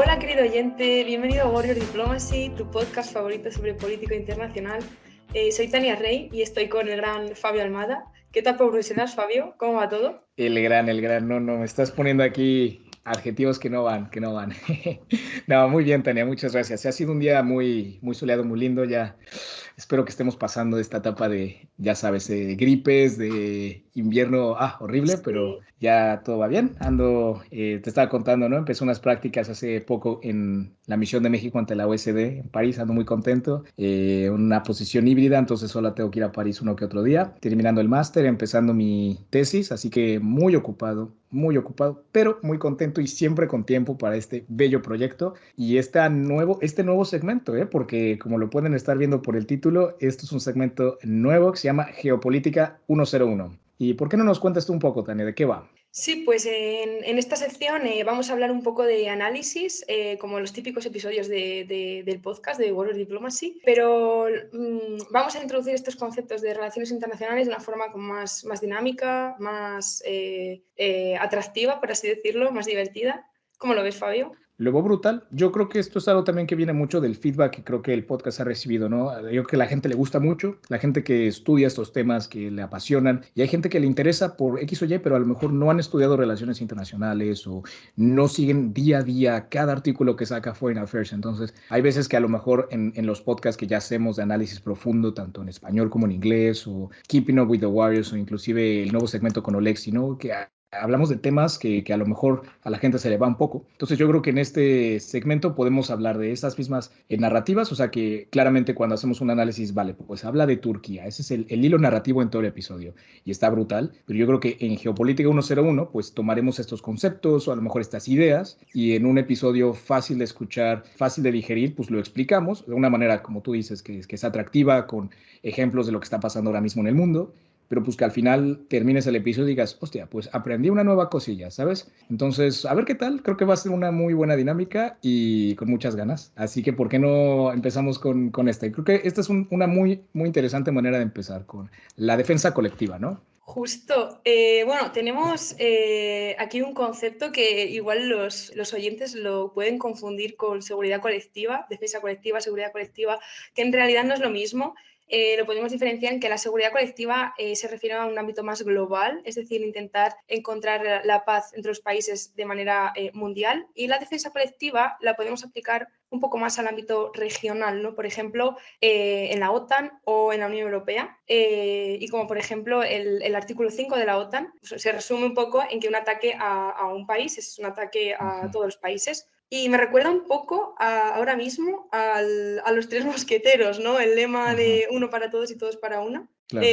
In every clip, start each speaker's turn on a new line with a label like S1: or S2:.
S1: Hola querido oyente, bienvenido a Warrior Diplomacy, tu podcast favorito sobre política internacional. Soy Tania Rey y estoy con el gran Fabio Almada. ¿Qué tal por Bruselas, Fabio? ¿Cómo va todo?
S2: El gran, no, me estás poniendo aquí adjetivos que no van, que no van. No, muy bien, Tania, muchas gracias. Ha sido un día muy soleado, muy lindo. Ya espero que estemos pasando esta etapa de, ya sabes, gripes, de invierno, horrible, pero
S1: Sí.
S2: ya todo va bien. Ando, te estaba contando, ¿no? Empecé unas prácticas hace poco en la misión de México ante la OSD en París, ando muy contento. Una posición híbrida, entonces solo tengo que ir a París uno que otro día, terminando el máster, empezando mi tesis, así que muy ocupado, pero muy contento y siempre con tiempo para este bello proyecto y este nuevo segmento, porque como lo pueden estar viendo por el título, esto es un segmento nuevo que se llama Geopolítica 101. ¿Y por qué no nos cuentas tú un poco, Tania, de qué va?
S1: Sí, pues en esta sección vamos a hablar un poco de análisis, como los típicos episodios del podcast de World Diplomacy, pero vamos a introducir estos conceptos de relaciones internacionales de una forma como más dinámica, más atractiva, por así decirlo, más divertida. ¿Cómo lo ves, Fabio?
S2: Luego brutal, yo creo que esto es algo también que viene mucho del feedback que creo que el podcast ha recibido, ¿no? Yo creo que a la gente le gusta mucho, la gente que estudia estos temas que le apasionan, y hay gente que le interesa por X o Y, pero a lo mejor no han estudiado relaciones internacionales o no siguen día a día cada artículo que saca Foreign Affairs. Entonces, hay veces que a lo mejor en los podcasts que ya hacemos de análisis profundo, tanto en español como en inglés, o Keeping Up with the Warriors, o inclusive el nuevo segmento con Olexi, ¿no? Que hablamos de temas que a lo mejor a la gente se le va un poco. Entonces yo creo que en este segmento podemos hablar de esas mismas narrativas, o sea que claramente cuando hacemos un análisis, vale, pues habla de Turquía, ese es el hilo narrativo en todo el episodio y está brutal, pero yo creo que en Geopolítica 101 pues tomaremos estos conceptos o a lo mejor estas ideas y en un episodio fácil de escuchar, fácil de digerir, pues lo explicamos de una manera, como tú dices, que es atractiva, con ejemplos de lo que está pasando ahora mismo en el mundo, pero pues que al final termines el episodio y digas, hostia, pues aprendí una nueva cosilla, ¿sabes? Entonces, a ver qué tal, creo que va a ser una muy buena dinámica y con muchas ganas. Así que, ¿por qué no empezamos con esta? Y creo que esta es una muy interesante manera de empezar con la defensa colectiva, ¿no?
S1: Justo. Bueno, tenemos aquí un concepto que igual los oyentes lo pueden confundir con seguridad colectiva, defensa colectiva, seguridad colectiva, que en realidad no es lo mismo. Lo podemos diferenciar en que la seguridad colectiva se refiere a un ámbito más global, es decir, intentar encontrar la paz entre los países de manera mundial, y la defensa colectiva la podemos aplicar un poco más al ámbito regional, ¿no? Por ejemplo, en la OTAN o en la Unión Europea. Y como por ejemplo el artículo 5 de la OTAN, pues, se resume un poco en que un ataque a un país es un ataque a
S2: Ujú.
S1: todos los países. Y me recuerda un poco ahora mismo a los tres mosqueteros, ¿no? El lema
S2: Ujú.
S1: de uno para todos y todos para uno.
S2: Claro.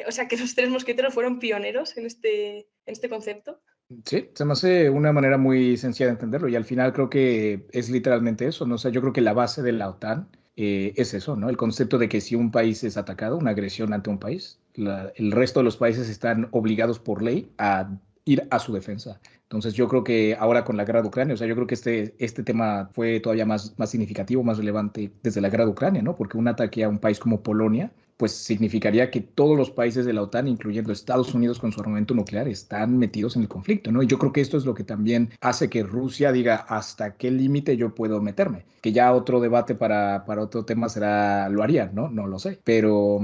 S1: O sea que los tres mosqueteros fueron pioneros en este concepto.
S2: Sí, se me hace una manera muy sencilla de entenderlo y al final creo que es literalmente eso, ¿no? O sea, yo creo que la base de la OTAN es eso, ¿no? El concepto de que si un país es atacado, una agresión ante un país, el resto de los países están obligados por ley a ir a su defensa. Entonces yo creo que ahora con la guerra de Ucrania, o sea, yo creo que este tema fue todavía más significativo, más relevante desde la guerra de Ucrania, ¿no? Porque un ataque a un país como Polonia pues significaría que todos los países de la OTAN, incluyendo Estados Unidos con su armamento nuclear, están metidos en el conflicto, ¿no? Y yo creo que esto es lo que también hace que Rusia diga hasta qué límite yo puedo meterme. Que ya otro debate para otro tema será, lo harían, ¿no? No lo sé. Pero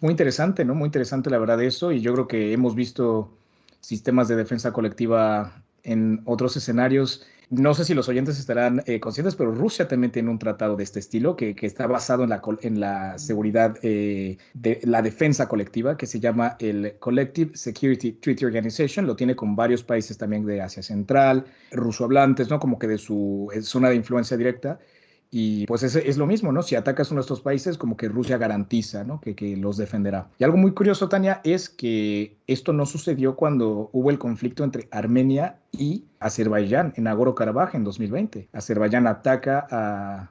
S2: muy interesante, ¿no? Muy interesante la verdad eso. Y yo creo que hemos visto sistemas de defensa colectiva en otros escenarios. No sé si los oyentes estarán conscientes, pero Rusia también tiene un tratado de este estilo que está basado en la seguridad de la defensa colectiva, que se llama el Collective Security Treaty Organization. Lo tiene con varios países también de Asia Central, rusohablantes, ¿no? Como que de su zona de influencia directa. Y pues es lo mismo, ¿no? Si atacas uno de estos países, como que Rusia garantiza, ¿no? Que los defenderá. Y algo muy curioso, Tania, es que esto no sucedió cuando hubo el conflicto entre Armenia y Azerbaiyán en Nagorno-Karabaj en 2020. Azerbaiyán ataca a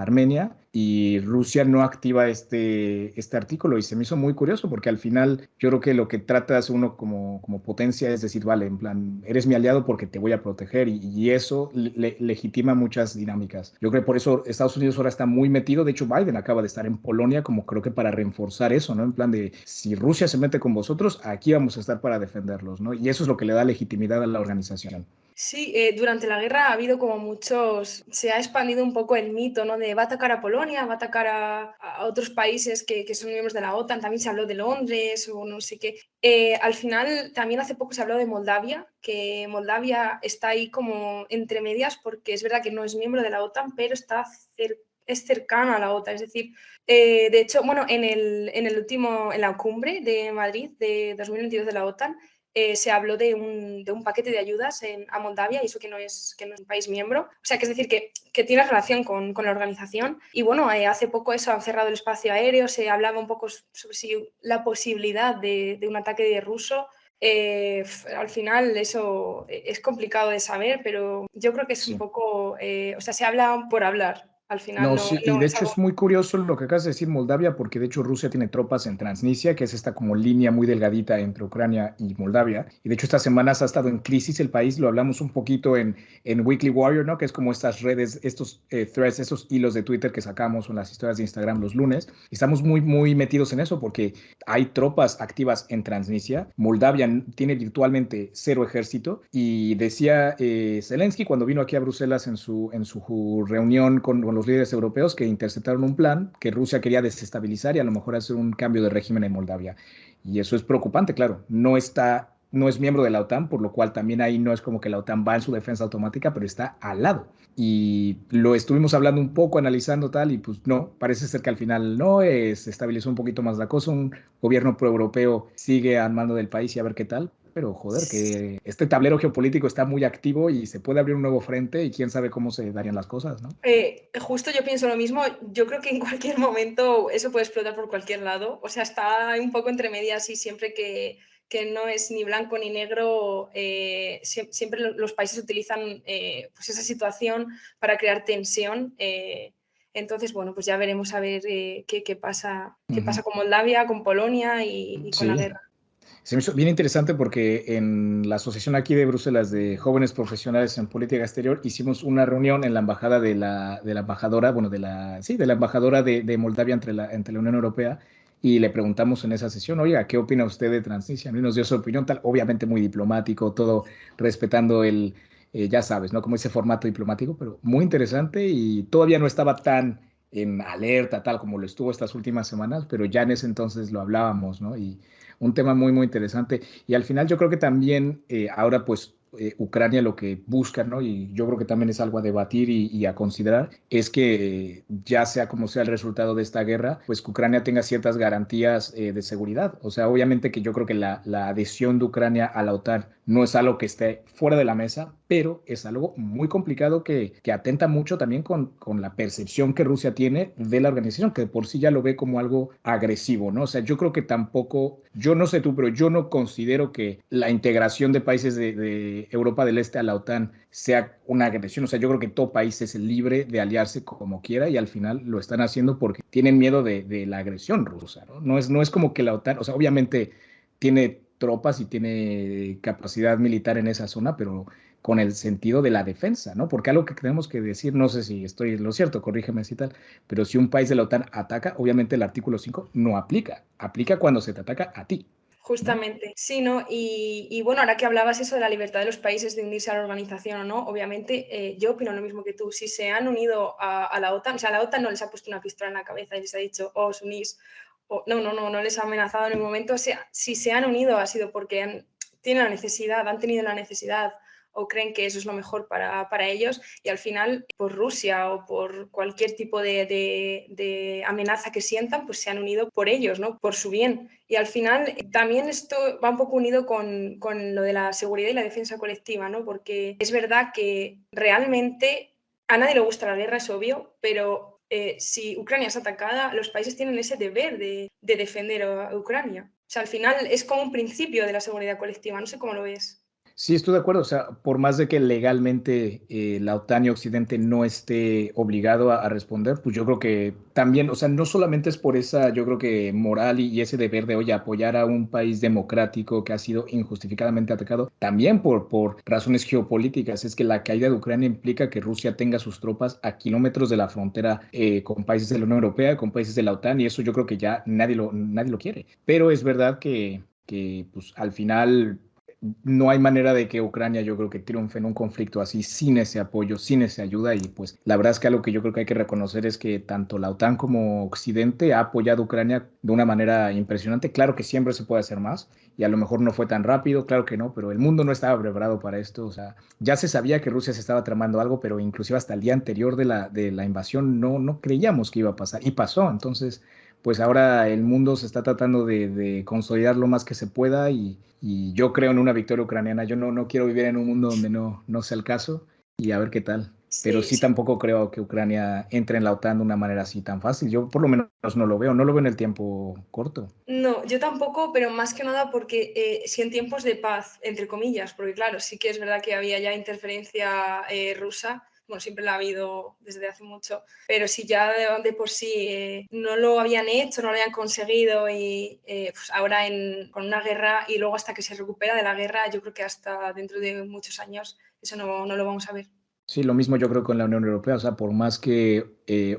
S2: Armenia y Rusia no activa este artículo y se me hizo muy curioso porque al final yo creo que lo que trata es uno como potencia es decir, vale, en plan, eres mi aliado porque te voy a proteger y eso legitima muchas dinámicas. Yo creo que por eso Estados Unidos ahora está muy metido, de hecho Biden acaba de estar en Polonia como creo que para reforzar eso, ¿no? En plan de si Rusia se mete con vosotros, aquí vamos a estar para defenderlos, ¿no? Y eso es lo que le da legitimidad a la organización.
S1: Sí, durante la guerra ha habido como muchos, se ha expandido un poco el mito, ¿no? De va a atacar a Polonia, va a atacar a otros países que son miembros de la OTAN, también se habló de Londres o no sé qué. Al final, también hace poco se habló de Moldavia, que Moldavia está ahí como entre medias porque es verdad que no es miembro de la OTAN, pero es cercana a la OTAN, es decir, de hecho, bueno, en la cumbre de Madrid de 2022 de la OTAN, se habló de un paquete de ayudas a Moldavia, y eso que no es un país miembro. O sea, que es decir, que tiene relación con la organización. Y bueno, hace poco eso, han cerrado el espacio aéreo, se hablaba un poco sobre si la posibilidad de un ataque ruso. Al final eso es complicado de saber, pero yo creo que es un
S2: Sí.
S1: poco, o sea, se habla por hablar. Al final
S2: No,
S1: no,
S2: sí, y
S1: no
S2: de
S1: es
S2: hecho
S1: algo.
S2: es muy curioso lo que acabas de decir Moldavia, porque de hecho Rusia tiene tropas en Transnistria, que es esta como línea muy delgadita entre Ucrania y Moldavia. Y de hecho estas semanas ha estado en crisis el país, lo hablamos un poquito en Weekly Warrior, ¿no? Que es como estas redes, estos threads, estos hilos de Twitter que sacamos en las historias de Instagram los lunes. Estamos muy, muy metidos en eso porque hay tropas activas en Transnistria. Moldavia tiene virtualmente cero ejército y decía Zelensky cuando vino aquí a Bruselas en su reunión con los líderes europeos que interceptaron un plan que Rusia quería desestabilizar y a lo mejor hacer un cambio de régimen en Moldavia. Y eso es preocupante, claro. No es miembro de la OTAN, por lo cual también ahí no es como que la OTAN va en su defensa automática, pero está al lado. Y lo estuvimos hablando un poco, analizando tal, y pues no, parece ser que al final no, se estabilizó un poquito más la cosa, un gobierno proeuropeo sigue al mando del país y a ver qué tal, pero joder, que este tablero geopolítico está muy activo y se puede abrir un nuevo frente y quién sabe cómo se darían las cosas, ¿no?
S1: Justo yo pienso lo mismo. Yo creo que en cualquier momento eso puede explotar por cualquier lado. O sea, está un poco entre medias y siempre que no es ni blanco ni negro, siempre los países utilizan pues esa situación para crear tensión. Entonces, bueno, pues ya veremos a ver qué
S2: Ujú.
S1: pasa con Moldavia, con Polonia y con la
S2: Sí,
S1: guerra.
S2: se me hizo bien interesante porque en la asociación aquí de Bruselas de jóvenes profesionales en política exterior hicimos una reunión en la embajada de la embajadora, bueno, sí, de la embajadora de Moldavia entre la Unión Europea y le preguntamos en esa sesión, oiga, ¿qué opina usted de Transnistria? Y nos dio su opinión, tal, obviamente muy diplomático, todo respetando ya sabes, ¿no? Como ese formato diplomático, pero muy interesante y todavía no estaba tan en alerta, tal como lo estuvo estas últimas semanas, pero ya en ese entonces lo hablábamos, ¿no? Y un tema muy, muy interesante. Y al final yo creo que también ahora pues Ucrania lo que busca, ¿no? Y yo creo que también es algo a debatir y a considerar, es que ya sea como sea el resultado de esta guerra, pues que Ucrania tenga ciertas garantías de seguridad. O sea, obviamente que yo creo que la adhesión de Ucrania a la OTAN no es algo que esté fuera de la mesa, pero es algo muy complicado que atenta mucho también con la percepción que Rusia tiene de la organización, que por sí ya lo ve como algo agresivo, ¿no? O sea, yo creo que tampoco, yo no sé tú, pero yo no considero que la integración de países de Europa del Este a la OTAN sea una agresión. O sea, yo creo que todo país es libre de aliarse como quiera y al final lo están haciendo porque tienen miedo de la agresión rusa, ¿no? No es como que la OTAN, o sea, obviamente tiene tropas y tiene capacidad militar en esa zona, pero con el sentido de la defensa, ¿no? Porque algo que tenemos que decir, no sé si estoy en lo cierto, corrígeme si tal, pero si un país de la OTAN ataca, obviamente el artículo 5 no aplica, aplica cuando se te ataca a ti, ¿no?
S1: Justamente, sí, ¿no? Y bueno, ahora que hablabas eso de la libertad de los países de unirse a la organización o no, obviamente yo opino lo mismo que tú. Si se han unido a la OTAN, o sea, a la OTAN no les ha puesto una pistola en la cabeza y les ha dicho, os unís, o no, no, no, no les ha amenazado en ningún momento. O sea, si se han unido ha sido porque tienen la necesidad, han tenido la necesidad o creen que eso es lo mejor para ellos, y al final por Rusia o por cualquier tipo de amenaza que sientan, pues se han unido por ellos, ¿no? Por su bien. Y al final también esto va un poco unido con lo de la seguridad y la defensa colectiva, ¿no? Porque es verdad que realmente a nadie le gusta la guerra, es obvio, pero si Ucrania es atacada, los países tienen ese deber de defender a Ucrania. O sea, al final es como un principio de la seguridad colectiva, no sé cómo lo ves.
S2: Sí, estoy de acuerdo. O sea, por más de que legalmente la OTAN y Occidente no esté obligado a responder, pues yo creo que también, o sea, no solamente es por esa, yo creo que moral y ese deber de, oye, apoyar a un país democrático que ha sido injustificadamente atacado, también por razones geopolíticas. Es que la caída de Ucrania implica que Rusia tenga sus tropas a kilómetros de la frontera con países de la Unión Europea, con países de la OTAN, y eso yo creo que ya nadie lo quiere. Pero es verdad que pues al final no hay manera de que Ucrania yo creo que triunfe en un conflicto así sin ese apoyo, sin esa ayuda y pues la verdad es que algo que yo creo que hay que reconocer es que tanto la OTAN como Occidente ha apoyado a Ucrania de una manera impresionante. Claro que siempre se puede hacer más y a lo mejor no fue tan rápido, claro que no, pero el mundo no estaba preparado para esto. O sea, ya se sabía que Rusia se estaba tramando algo, pero inclusive hasta el día anterior de la invasión no creíamos que iba a pasar y pasó. Entonces pues ahora el mundo se está tratando de consolidar lo más que se pueda y yo creo en una victoria ucraniana. Yo no quiero vivir en un mundo donde no sea el caso y a ver qué tal. Pero
S1: Sí,
S2: sí
S1: sí.
S2: tampoco creo que Ucrania entre en la OTAN de una manera así tan fácil. Yo por lo menos no lo veo en el tiempo corto.
S1: No, yo tampoco, pero más que nada porque sí en tiempos de paz, entre comillas, porque claro, sí que es verdad que había ya interferencia rusa, bueno, siempre la ha habido desde hace mucho, pero si ya de por sí no lo habían hecho, no lo habían conseguido y pues ahora con una guerra y luego hasta que se recupera de la guerra, yo creo que hasta dentro de muchos años eso no lo vamos a ver.
S2: Sí, lo mismo yo creo con la Unión Europea, o sea, por más que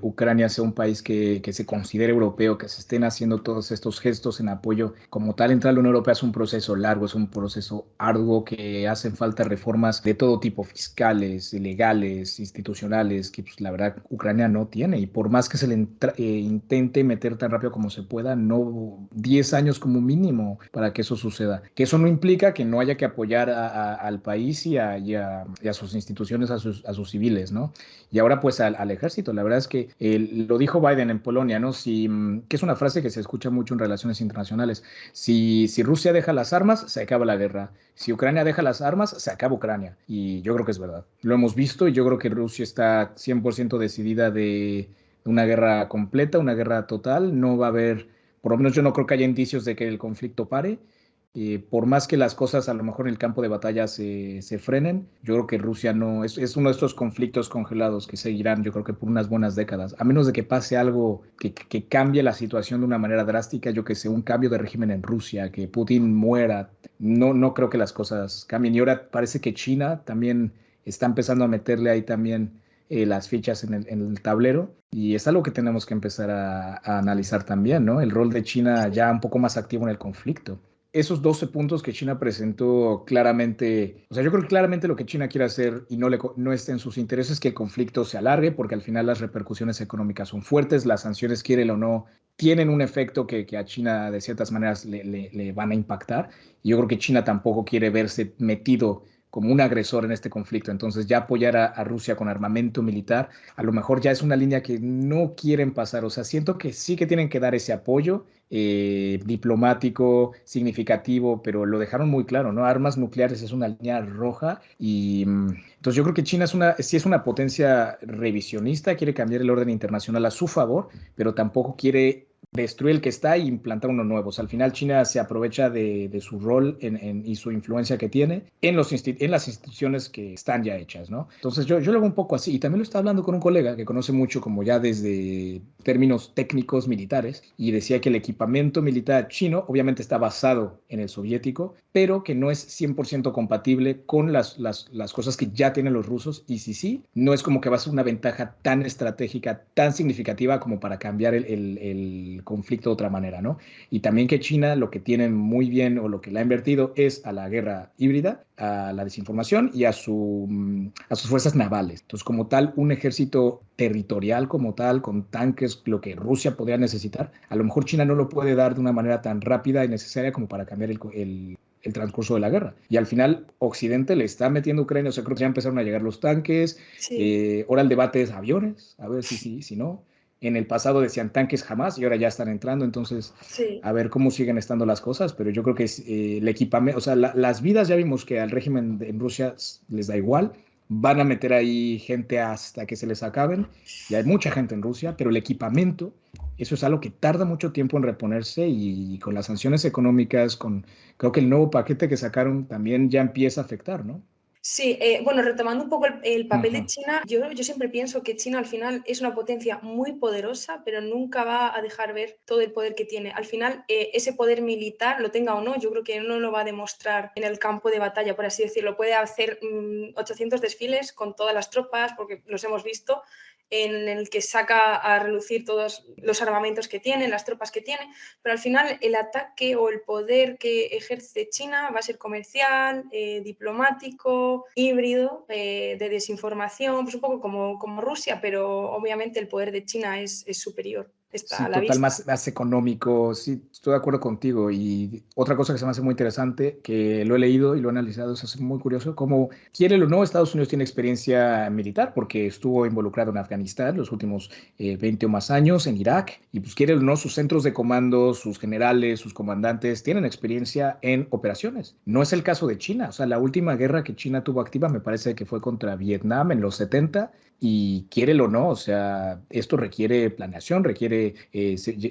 S2: Ucrania sea un país que se considere europeo, que se estén haciendo todos estos gestos en apoyo, como tal, entrar a la Unión Europea es un proceso largo, es un proceso arduo que hacen falta reformas de todo tipo, fiscales, legales, institucionales, que pues, la verdad Ucrania no tiene, y por más que se le intente meter tan rápido como se pueda, no 10 años como mínimo para que eso suceda. Que eso no implica que no haya que apoyar al país y a sus instituciones, a sus civiles, ¿no? Y ahora pues al ejército. La verdad es que lo dijo Biden en Polonia, ¿no? Que es una frase que se escucha mucho en relaciones internacionales. Si Rusia deja las armas, se acaba la guerra. Si Ucrania deja las armas, se acaba Ucrania. Y yo creo que es verdad. Lo hemos visto y yo creo que Rusia está 100% decidida de una guerra completa, una guerra total. No va a haber, por lo menos yo no creo que haya indicios de que el conflicto pare. Por más que las cosas a lo mejor en el campo de batalla se frenen, yo creo que Rusia no es uno de estos conflictos congelados que seguirán, yo creo que por unas buenas décadas, a menos de que pase algo que cambie la situación de una manera drástica, yo que sé, un cambio de régimen en Rusia, que Putin muera, no creo que las cosas cambien. Y ahora parece que China también está empezando a meterle ahí también las fichas en el tablero y es algo que tenemos que empezar a analizar también, ¿no? El rol de China ya un poco más activo en el conflicto esos 12 puntos que China presentó claramente, o sea, yo creo que claramente lo que China quiere hacer y no está en sus intereses que el conflicto se alargue, porque al final las repercusiones económicas son fuertes, las sanciones, quieren o no, tienen un efecto que a China de ciertas maneras le van a impactar. Y yo creo que China tampoco quiere verse metido como un agresor en este conflicto. Entonces ya apoyar a Rusia con armamento militar, a lo mejor ya es una línea que no quieren pasar. O sea, siento que sí que tienen que dar ese apoyo diplomático, significativo, pero lo dejaron muy claro, ¿no? Armas nucleares es una línea roja y entonces yo creo que China sí es una potencia revisionista, quiere cambiar el orden internacional a su favor, pero tampoco quiere destruir el que está e implantar uno nuevo. O sea, al final China se aprovecha de su rol y su influencia que tiene en las instituciones que están ya hechas, ¿no? Entonces yo lo veo un poco así. Y también lo estaba hablando con un colega que conoce mucho como ya desde términos técnicos militares y decía que el equipamiento militar chino obviamente está basado en el soviético, pero que no es 100% compatible con las cosas que ya tienen los rusos. Y si sí, no es como que va a ser una ventaja tan estratégica, tan significativa como para cambiar el conflicto de otra manera, ¿no? Y también que China lo que tiene muy bien o lo que le ha invertido es a la guerra híbrida, a la desinformación y a sus fuerzas navales. Entonces, como tal, un ejército territorial como tal, con tanques, lo que Rusia podría necesitar, a lo mejor China no lo puede dar de una manera tan rápida y necesaria como para cambiar el transcurso de la guerra. Y al final, Occidente le está metiendo a Ucrania, o sea, creo que ya empezaron a llegar los tanques,
S1: Sí,
S2: ahora el debate es aviones, a ver si sí, si no. En el pasado decían tanques jamás y ahora ya están entrando, entonces
S1: sí.
S2: a ver cómo siguen estando las cosas, pero yo creo que es, el equipamiento, o sea, las vidas ya vimos que al régimen en Rusia les da igual, van a meter ahí gente hasta que se les acaben, y hay mucha gente en Rusia, pero el equipamiento, eso es algo que tarda mucho tiempo en reponerse y con las sanciones económicas, creo que el nuevo paquete que sacaron también ya empieza a afectar, ¿no?
S1: Sí, bueno, retomando un poco el papel de
S2: Ujú.
S1: China, yo siempre pienso que China al final es una potencia muy poderosa, pero nunca va a dejar ver todo el poder que tiene. Al final, ese poder militar, lo tenga o no, yo creo que no lo va a demostrar en el campo de batalla, por así decirlo. Puede hacer 800 desfiles con todas las tropas, porque los hemos visto, en el que saca a relucir todos los armamentos que tiene, las tropas que tiene, pero al final el ataque o el poder que ejerce China va a ser comercial, diplomático, híbrido, de desinformación, pues un poco como Rusia, pero obviamente el poder de China es superior. Está
S2: Sí,
S1: a la
S2: total,
S1: vista.
S2: más económico, sí, estoy de acuerdo contigo. Y otra cosa que se me hace muy interesante, que lo he leído y lo he analizado, es muy curioso, como quiere o no, Estados Unidos tiene experiencia militar porque estuvo involucrado en Afganistán los últimos 20 o más años, en Irak, y pues quiere o no, sus centros de comando, sus generales, sus comandantes tienen experiencia en operaciones. No es el caso de China, o sea, la última guerra que China tuvo activa me parece que fue contra Vietnam en los 70. Y quiérelo o no, o sea, esto requiere planeación, requiere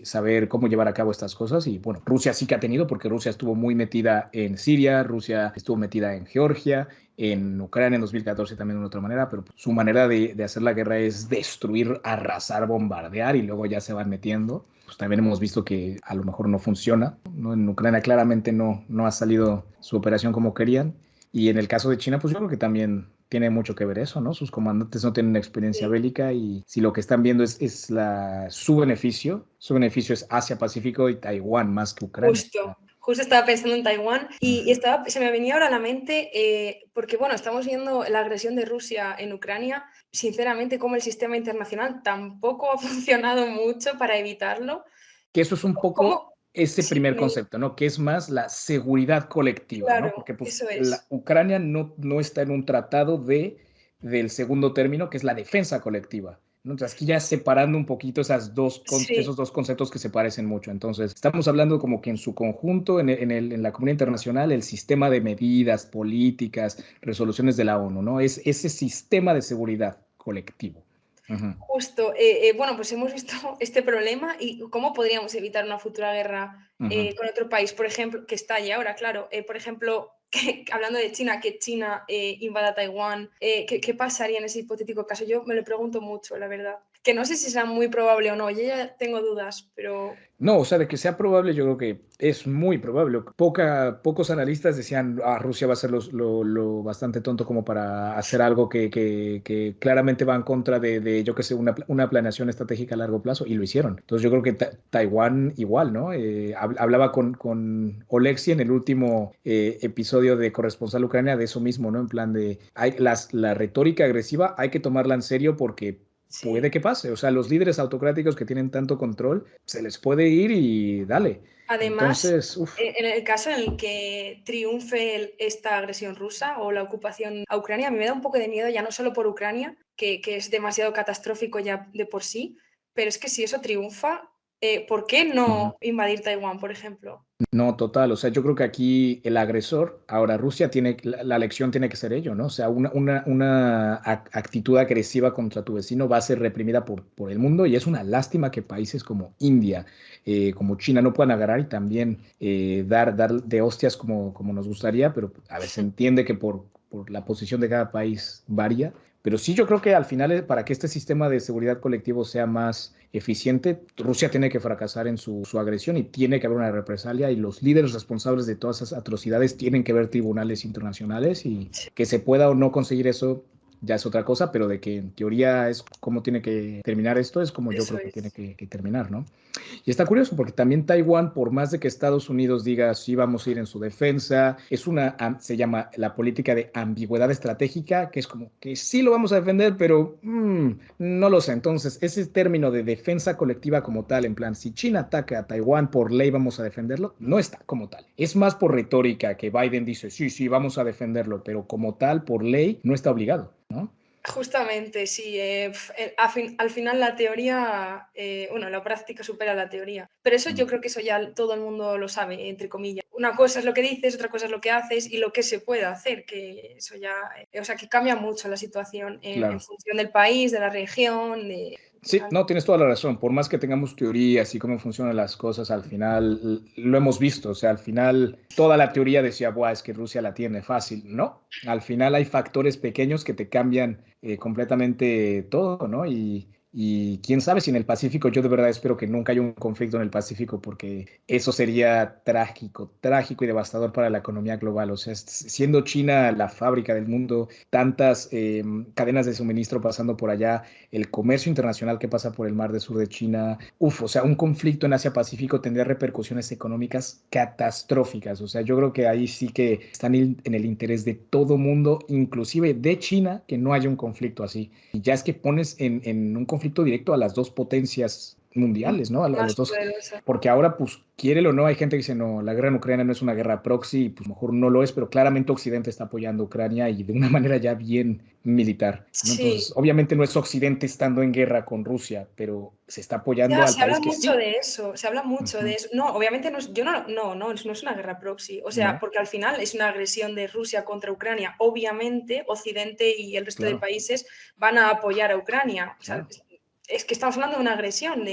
S2: saber cómo llevar a cabo estas cosas. Y bueno, Rusia sí que ha tenido, porque Rusia estuvo muy metida en Siria, Rusia estuvo metida en Georgia, en Ucrania en 2014 también de otra manera, pero su manera de hacer la guerra es destruir, arrasar, bombardear y luego ya se van metiendo. Pues también hemos visto que a lo mejor no funciona, ¿no? En Ucrania claramente no ha salido su operación como querían. Y en el caso de China, pues yo creo que también tiene mucho que ver eso, ¿no? Sus comandantes no tienen experiencia
S1: Sí.
S2: bélica y si lo que están viendo su beneficio es Asia-Pacífico y Taiwán más que Ucrania.
S1: Justo estaba pensando en Taiwán y se me venía ahora a la mente, porque bueno, estamos viendo la agresión de Rusia en Ucrania, sinceramente como el sistema internacional tampoco ha funcionado mucho para evitarlo.
S2: Que eso es un poco
S1: ¿Cómo?
S2: ese
S1: Sí,
S2: primer concepto, ¿no? Que es más la seguridad colectiva, ¿no?
S1: claro,
S2: Porque pues
S1: eso
S2: la
S1: es.
S2: Ucrania no está en un tratado del segundo término, que es la defensa colectiva, ¿no? Entonces aquí ya separando un poquito
S1: Sí,
S2: esos dos conceptos que se parecen mucho. Entonces estamos hablando como que en su conjunto, en la comunidad internacional, el sistema de medidas, políticas, resoluciones de la ONU, ¿no? Es ese sistema de seguridad colectivo. Ujú,
S1: justo. Bueno, pues hemos visto este problema y cómo podríamos evitar una futura guerra
S2: ujú.
S1: con otro país, por ejemplo, que está allí ahora, claro. Por ejemplo, hablando de China, que China invada Taiwán, ¿qué pasaría en ese hipotético caso? Yo me lo pregunto mucho, la verdad. Que no sé si será muy probable o no, yo ya tengo dudas, pero
S2: No, o sea, de que sea probable, yo creo que es muy probable. Pocos analistas decían, Rusia va a ser lo bastante tonto como para hacer algo que claramente va en contra yo qué sé, una planeación estratégica a largo plazo, y lo hicieron. Entonces yo creo que Taiwán igual, ¿no? Hablaba con Oleksiy en el último episodio de Corresponsal Ucrania de eso mismo, ¿no? En plan de, la retórica agresiva hay que tomarla en serio porque puede
S1: sí.
S2: que pase. O sea, los líderes autocráticos que tienen tanto control, se les puede ir y dale.
S1: Además,
S2: Entonces, uff,
S1: en el caso en el que triunfe esta agresión rusa o la ocupación a Ucrania, a mí me da un poco de miedo, ya no solo por Ucrania, que es demasiado catastrófico ya de por sí, pero es que si eso triunfa, ¿por qué no invadir Taiwán, por ejemplo?
S2: no, total. O sea, yo creo que aquí el agresor, ahora Rusia tiene, la lección tiene que ser ello, ¿no? O sea, una actitud agresiva contra tu vecino va a ser reprimida por el mundo, y es una lástima que países como India, como China no puedan agarrar y también dar de hostias como nos gustaría, pero a ver, se entiende que por la posición de cada país varía. Pero sí, yo creo que al final, para que este sistema de seguridad colectivo sea más eficiente, Rusia tiene que fracasar en su agresión y tiene que haber una represalia, y los líderes responsables de todas esas atrocidades tienen que ver tribunales internacionales, y que se pueda o no conseguir eso ya es otra cosa, pero de que en teoría es como tiene que terminar esto, es como yo
S1: Eso
S2: creo que tiene
S1: es.
S2: que terminar, ¿no? Y está curioso porque también Taiwán, por más de que Estados Unidos diga sí vamos a ir en su defensa, se llama la política de ambigüedad estratégica, que es como que sí lo vamos a defender, pero no lo sé. Entonces, ese término de defensa colectiva como tal, en plan, si China ataca a Taiwán por ley vamos a defenderlo, no está como tal. Es más por retórica que Biden dice sí, sí, vamos a defenderlo, pero como tal, por ley, no está obligado, ¿no?
S1: Justamente, sí. Al final la teoría, bueno, la práctica supera la teoría. Pero eso
S2: Mm.
S1: yo creo que eso ya todo el mundo lo sabe, entre comillas. Una cosa es lo que dices, otra cosa es lo que haces y lo que se puede hacer, que eso ya, o sea, que cambia mucho la situación en
S2: Claro.
S1: función del país, de la región, de
S2: Sí,
S1: tal.
S2: no, tienes toda la razón. Por más que tengamos teorías y cómo funcionan las cosas, al final lo hemos visto. O sea, al final toda la teoría decía, buah, es que Rusia la tiene fácil. No, al final hay factores pequeños que te cambian completamente todo, ¿no? Y quién sabe si en el Pacífico, yo de verdad espero que nunca haya un conflicto en el Pacífico porque eso sería trágico, trágico y devastador para la economía global. O sea, siendo China la fábrica del mundo, tantas cadenas de suministro pasando por allá, el comercio internacional que pasa por el mar del sur de China, o sea, un conflicto en Asia-Pacífico tendría repercusiones económicas catastróficas. O sea, yo creo que ahí sí que están en el interés de todo mundo, inclusive de China, que no haya un conflicto así. Y ya es que pones en un conflicto directo a las dos potencias mundiales, ¿no? A
S1: más
S2: los dos,
S1: poderosa.
S2: porque ahora, pues, quiere o no, hay gente que dice, no, la guerra en Ucrania no es una guerra proxy, y pues mejor no lo es, pero claramente Occidente está apoyando a Ucrania y de una manera ya bien militar, ¿no? Entonces,
S1: Sí,
S2: obviamente no es Occidente estando en guerra con Rusia, pero se está apoyando
S1: ya
S2: al
S1: se habla
S2: país que
S1: mucho
S2: sí.
S1: de eso, se habla mucho de
S2: Ujú.
S1: eso. No, obviamente no es, yo no, no, no, no es una guerra proxy. O sea,
S2: No,
S1: porque al final es una agresión de Rusia contra Ucrania. Obviamente, Occidente y el resto de
S2: claro,
S1: países van a apoyar a Ucrania. O sea,
S2: claro.
S1: es que estamos hablando de una agresión,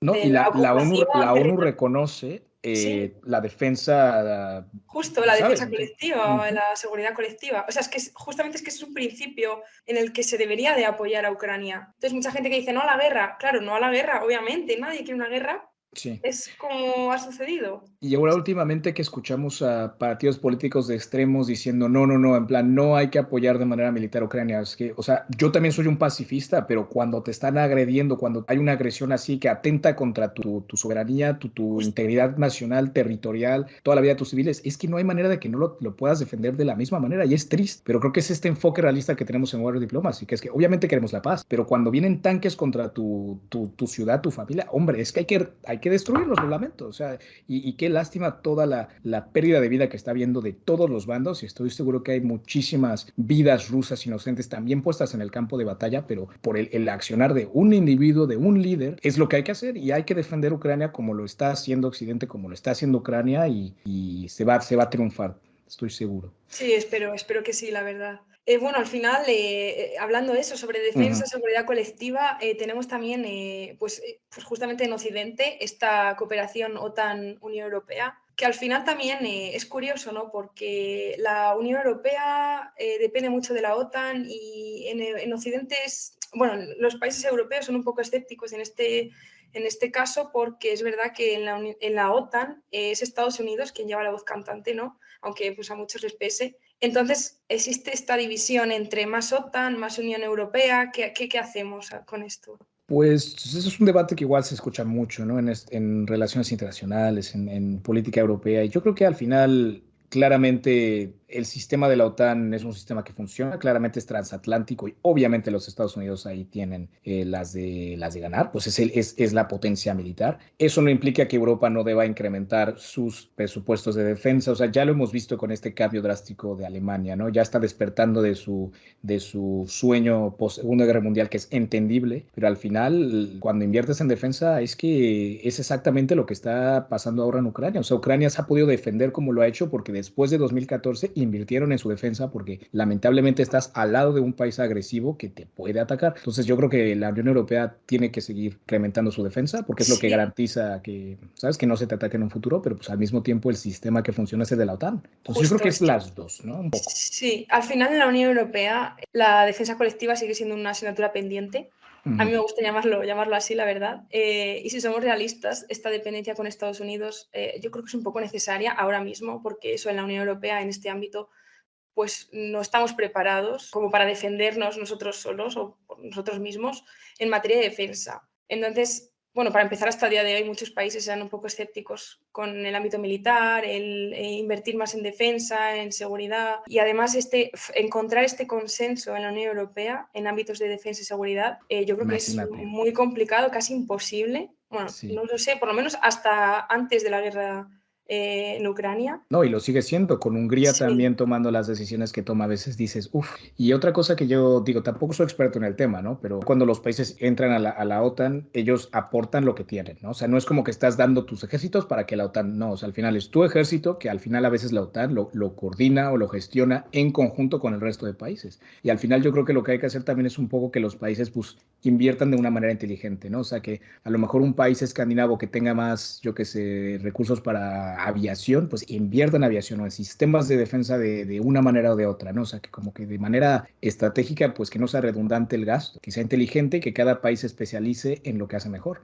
S2: No,
S1: de
S2: y
S1: la
S2: la
S1: ocupación
S2: ONU
S1: territorial.
S2: reconoce
S1: Sí,
S2: la defensa,
S1: justo la
S2: ¿sabes?
S1: defensa
S2: Entonces,
S1: colectiva,
S2: ujú.
S1: la seguridad colectiva. O sea, justamente es que es un principio en el que se debería de apoyar a Ucrania. Entonces, mucha gente que dice no a la guerra. Claro, no a la guerra, obviamente. Nadie quiere una guerra.
S2: Sí.
S1: Es como ha sucedido.
S2: Y ahora últimamente que escuchamos a partidos políticos de extremos diciendo, no, no, no, en plan, no hay que apoyar de manera militar a Ucrania. Es que, o sea, yo también soy un pacifista, pero cuando te están agrediendo, cuando hay una agresión así que atenta contra tu soberanía, tu
S1: Justo.
S2: integridad nacional, territorial, toda la vida de tus civiles, es que no hay manera de que no lo puedas defender de la misma manera y es triste. Pero creo que es este enfoque realista que tenemos en War Diplomacy, que es que obviamente queremos la paz, pero cuando vienen tanques contra tu ciudad, tu familia, hombre, es que hay que destruirlos, lo lamento. O sea, y qué lástima toda la pérdida de vida que está habiendo de todos los bandos y estoy seguro que hay muchísimas vidas rusas inocentes también puestas en el campo de batalla, pero por el accionar de un individuo, de un líder, es lo que hay que hacer y hay que defender Ucrania como lo está haciendo Occidente, como lo está haciendo Ucrania y se va a triunfar, estoy seguro.
S1: Sí, espero que sí, la verdad. Bueno, al final, hablando de eso, sobre
S2: Ujú.
S1: defensa, seguridad colectiva, tenemos también, pues justamente en Occidente, esta cooperación OTAN-Unión Europea, que al final también es curioso, ¿no? Porque la Unión Europea depende mucho de la OTAN y en Occidente bueno, los países europeos son un poco escépticos en este caso porque es verdad que en la OTAN es Estados Unidos quien lleva la voz cantante, ¿no? Aunque pues a muchos les pese. Entonces, existe esta división entre más OTAN, más Unión Europea. ¿Qué hacemos con esto?
S2: Pues eso es un debate que igual se escucha mucho, ¿no? En relaciones internacionales, en política europea. Y yo creo que al final, claramente, el sistema de la OTAN es un sistema que funciona, claramente es transatlántico y obviamente los Estados Unidos ahí tienen las de ganar, pues es la potencia militar. Eso no implica que Europa no deba incrementar sus presupuestos de defensa. O sea, ya lo hemos visto con este cambio drástico de Alemania, ¿no? Ya está despertando de su sueño post Segunda Guerra Mundial, que es entendible, pero al final, cuando inviertes en defensa, es que es exactamente lo que está pasando ahora en Ucrania. O sea, Ucrania se ha podido defender como lo ha hecho porque después de 2014 invirtieron en su defensa porque lamentablemente estás al lado de un país agresivo que te puede atacar. Entonces yo creo que la Unión Europea tiene que seguir incrementando su defensa porque es lo que
S1: Sí,
S2: garantiza que, ¿sabes? Que no se te ataque en un futuro, pero pues al mismo tiempo el sistema que funciona es el de la OTAN. Entonces yo creo
S1: justo.
S2: que es las dos, ¿no? Un poco.
S1: Sí, al final en la Unión Europea la defensa colectiva sigue siendo una asignatura pendiente. A mí
S2: Ujú.
S1: me gusta llamarlo así, la verdad. Y si somos realistas, esta dependencia con Estados Unidos yo creo que es un poco necesaria ahora mismo, porque eso en la Unión Europea, en este ámbito, pues no estamos preparados como para defendernos nosotros solos o por nosotros mismos en materia de defensa. Entonces, bueno, para empezar, hasta el día de hoy muchos países eran un poco escépticos con el ámbito militar, el invertir más en defensa, en seguridad y además encontrar este consenso en la Unión Europea en ámbitos de defensa y seguridad, yo creo que es
S2: Imagínate.
S1: muy complicado, casi imposible. Bueno,
S2: Sí.
S1: no lo sé, por lo menos hasta antes de la guerra en Ucrania.
S2: No, y lo sigue siendo, con Hungría
S1: Sí,
S2: también tomando las decisiones que toma, a veces dices, uff. Y otra cosa que yo digo, tampoco soy experto en el tema, ¿no? Pero cuando los países entran a la OTAN, ellos aportan lo que tienen, ¿no? O sea, no es como que estás dando tus ejércitos para que la OTAN, no, o sea, al final es tu ejército, que al final a veces la OTAN lo coordina o lo gestiona en conjunto con el resto de países. Y al final yo creo que lo que hay que hacer también es un poco que los países, pues, inviertan de una manera inteligente, ¿no? O sea, que a lo mejor un país escandinavo que tenga más, yo qué sé, recursos para aviación, pues invierta en aviación o en sistemas de defensa de una manera o de otra, ¿no? O sea, que como que de manera estratégica, pues que no sea redundante el gasto, que sea inteligente y que cada país se especialice en lo que hace mejor.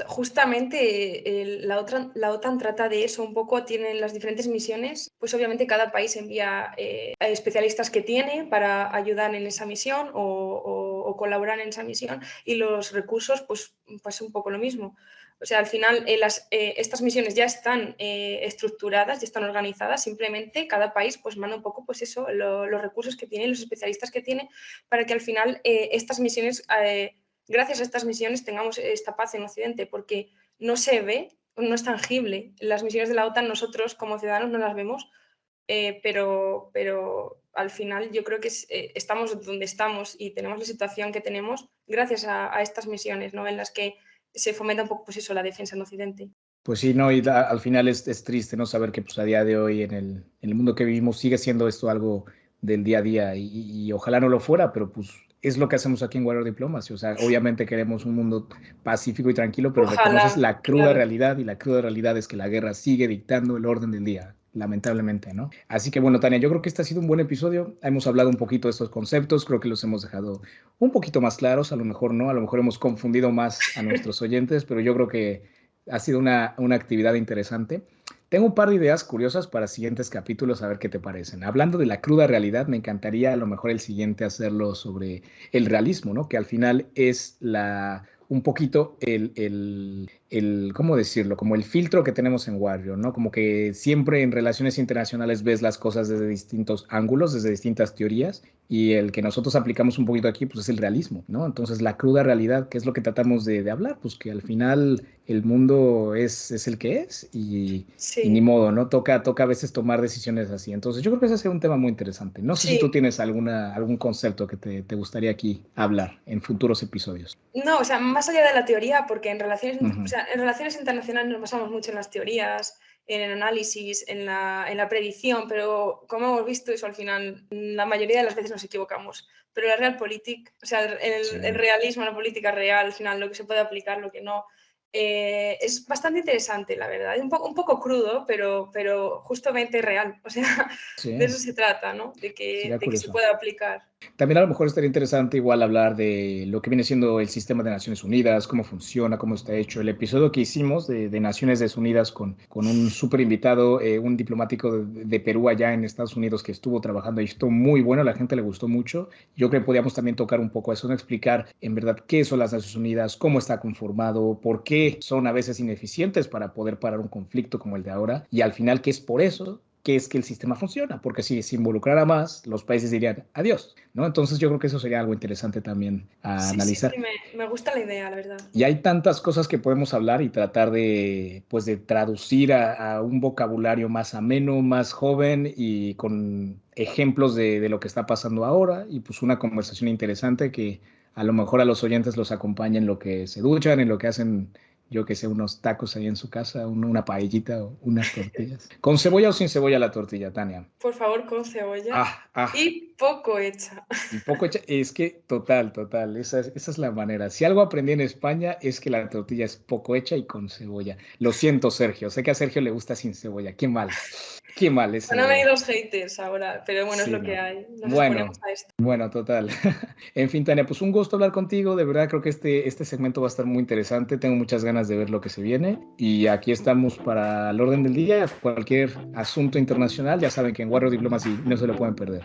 S1: Justamente la OTAN trata de eso un poco, tienen las diferentes misiones, pues obviamente cada país envía a especialistas que tiene para ayudar en esa misión o colaborar en esa misión y los recursos pues pasa un poco lo mismo. O sea, al final estas misiones ya están estructuradas, ya están organizadas, simplemente cada país pues manda un poco pues eso, los recursos que tiene, los especialistas que tiene, para que al final estas misiones... gracias a estas misiones tengamos esta paz en Occidente, porque no se ve, no es tangible. Las misiones de la OTAN nosotros como ciudadanos no las vemos, pero al final yo creo que estamos donde estamos y tenemos la situación que tenemos gracias a estas misiones, ¿no? En las que se fomenta un poco pues eso, la defensa en Occidente.
S2: Pues sí, no, y al final es triste no saber que pues a día de hoy en el mundo que vivimos sigue siendo esto algo del día a día y ojalá no lo fuera, pero pues es lo que hacemos aquí en Warrior Diplomacy. O sea, obviamente queremos un mundo pacífico y tranquilo, pero reconoces
S1: Ojalá,
S2: la cruda
S1: claro.
S2: realidad y la cruda realidad es que la guerra sigue dictando el orden del día, lamentablemente, ¿no? Así que bueno, Tania, yo creo que este ha sido un buen episodio. Hemos hablado un poquito de estos conceptos, creo que los hemos dejado un poquito más claros, a lo mejor no, a lo mejor hemos confundido más a nuestros oyentes, pero yo creo que ha sido una actividad interesante. Tengo un par de ideas curiosas para siguientes capítulos, a ver qué te parecen. Hablando de la cruda realidad, me encantaría a lo mejor el siguiente hacerlo sobre el realismo, ¿no? Que al final es un poquito ¿cómo decirlo? Como el filtro que tenemos en Warrior, ¿no? Como que siempre en relaciones internacionales ves las cosas desde distintos ángulos, desde distintas teorías, y el que nosotros aplicamos un poquito aquí, pues es el realismo, ¿no? Entonces la cruda realidad, que es lo que tratamos de hablar, pues que al final el mundo es el que es y ni
S1: Sí,
S2: modo, ¿no? Toca a veces tomar decisiones así. Entonces yo creo que ese sería un tema muy interesante. No sé si tú
S1: sí.
S2: tienes algún concepto que te gustaría aquí hablar en futuros episodios.
S1: No, o sea, más allá de la teoría, porque o
S2: Ujú.
S1: sea, en relaciones internacionales nos basamos mucho en las teorías, en el análisis, en la predicción, pero como hemos visto eso al final, la mayoría de las veces nos equivocamos. Pero la realpolitik, o sea,
S2: Sí.
S1: el realismo, la política real, al final, lo que se puede aplicar, lo que no, es bastante interesante, la verdad. Es un poco crudo, pero justamente real. O sea, de
S2: Sí,
S1: eso se trata, ¿no?
S2: sería
S1: De que se
S2: curioso.
S1: pueda aplicar.
S2: También a lo mejor estaría interesante igual hablar de lo que viene siendo el sistema de Naciones Unidas, cómo funciona, cómo está hecho. El episodio que hicimos de Naciones Unidas con un súper invitado, un diplomático de Perú allá en Estados Unidos que estuvo trabajando y estuvo muy bueno, a la gente le gustó mucho. Yo creo que podíamos también tocar un poco eso, ¿no? Explicar en verdad qué son las Naciones Unidas, cómo está conformado, por qué son a veces ineficientes para poder parar un conflicto como el de ahora y al final qué es por eso que es que el sistema funciona, porque si se involucrara más, los países dirían adiós, ¿no? Entonces yo creo que eso sería algo interesante también a
S1: Sí, sí,
S2: analizar.
S1: sí, me gusta la idea, la verdad.
S2: Y hay tantas cosas que podemos hablar y tratar pues, de traducir a un vocabulario más ameno, más joven y con ejemplos de lo que está pasando ahora y pues una conversación interesante que a lo mejor a los oyentes los acompaña en lo que se duchan, en lo que hacen, yo que sé, unos tacos ahí en su casa, una paellita o unas tortillas. ¿Con cebolla o sin cebolla la tortilla, Tania?
S1: Por favor, con cebolla
S2: Ah, ah.
S1: y poco hecha.
S2: Y poco hecha, es que total, esa es la manera. Si algo aprendí en España es que la tortilla es poco hecha y con cebolla. Lo siento, Sergio, sé que a Sergio le gusta sin cebolla. Qué mal
S1: Van a venir
S2: ese.
S1: los haters ahora, pero bueno, es
S2: Sí,
S1: lo que
S2: no.
S1: hay. Nos exponemos
S2: Bueno,
S1: a esto.
S2: bueno, total. En fin, Tania, pues un gusto hablar contigo. De verdad, creo que este segmento va a estar muy interesante. Tengo muchas ganas de ver lo que se viene. Y aquí estamos para el orden del día. Cualquier asunto internacional, ya saben que en Warrior Diplomacy no se lo pueden perder.